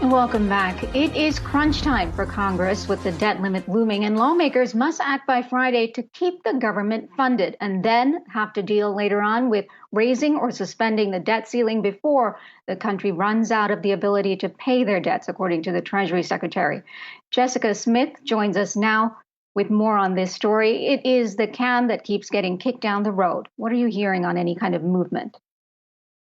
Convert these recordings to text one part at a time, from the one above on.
Welcome back. It is crunch time for Congress with the debt limit looming, and lawmakers must act by Friday to keep the government funded and then have to deal later on with raising or suspending the debt ceiling before the country runs out of the ability to pay their debts, according to the Treasury Secretary. Jessica Smith joins us now with more on this story. It is the can that keeps getting kicked down the road. What are you hearing on any kind of movement?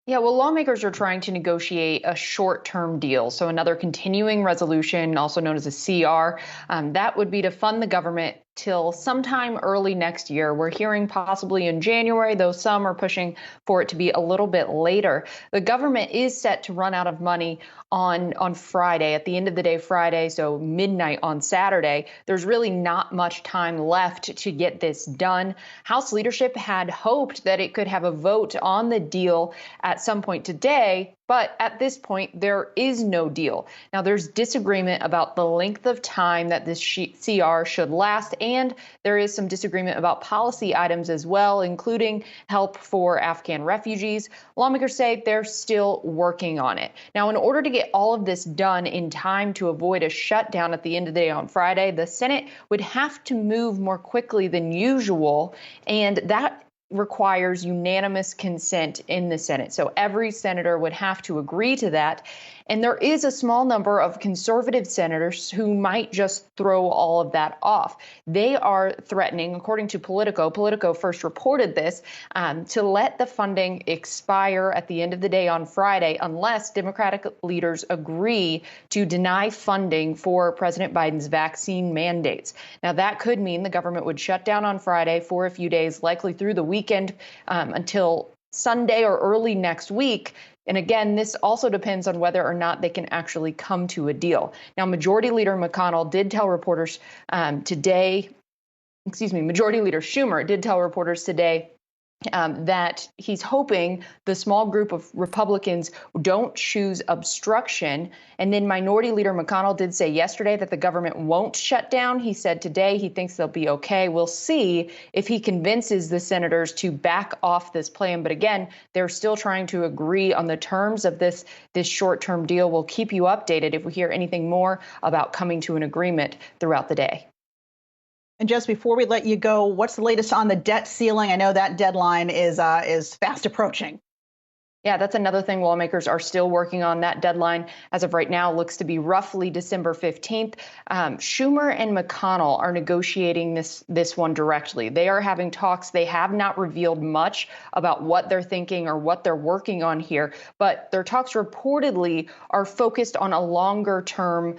Yeah, well, lawmakers are trying to negotiate a short-term deal. So another continuing resolution, also known as a CR, that would be to fund the government till sometime early next year. We're hearing possibly in January, though some are pushing for it to be a little bit later. The government is set to run out of money on Friday, at the end of the day Friday, so midnight on Saturday. There's really not much time left to get this done. House leadership had hoped that it could have a vote on the deal at some point today, but at this point, there is no deal. Now, there's disagreement about the length of time that this CR should last, and there is some disagreement about policy items as well, including help for Afghan refugees. Lawmakers say they're still working on it. Now, in order to get all of this done in time to avoid a shutdown at the end of the day on Friday, the Senate would have to move more quickly than usual, and that requires unanimous consent in the Senate. So every senator would have to agree to that. And there is a small number of conservative senators who might just throw all of that off. They are threatening, according to Politico first reported this, to let the funding expire at the end of the day on Friday unless Democratic leaders agree to deny funding for President Biden's vaccine mandates. Now, that could mean the government would shut down on Friday for a few days, likely through the weekend until Sunday or early next week. And again, this also depends on whether or not they can actually come to a deal. Now, Majority Leader McConnell did tell reporters Majority Leader Schumer did tell reporters today that he's hoping the small group of Republicans don't choose obstruction. And then Minority Leader McConnell did say yesterday that the government won't shut down. He said today he thinks they'll be okay. We'll see if he convinces the senators to back off this plan. But again, they're still trying to agree on the terms of this short-term deal. We'll keep you updated if we hear anything more about coming to an agreement throughout the day. And just before we let you go, what's the latest on the debt ceiling? I know that deadline is fast approaching. Yeah, that's another thing lawmakers are still working on. That deadline, as of right now, looks to be roughly December 15th. Schumer and McConnell are negotiating this one directly. They are having talks. They have not revealed much about what they're thinking or what they're working on here, but their talks reportedly are focused on a longer term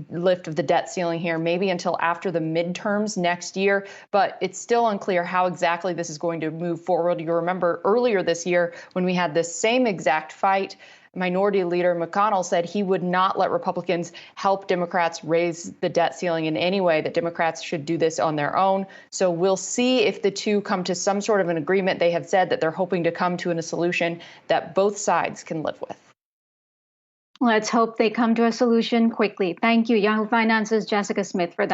lift of the debt ceiling here, maybe until after the midterms next year. But it's still unclear how exactly this is going to move forward. You remember earlier this year when we had the same exact fight, Minority Leader McConnell said he would not let Republicans help Democrats raise the debt ceiling in any way, that Democrats should do this on their own. So we'll see if the two come to some sort of an agreement. They have said that they're hoping to come to a solution that both sides can live with. Let's hope they come to a solution quickly. Thank you, Yahoo Finance's Jessica Smith, for that.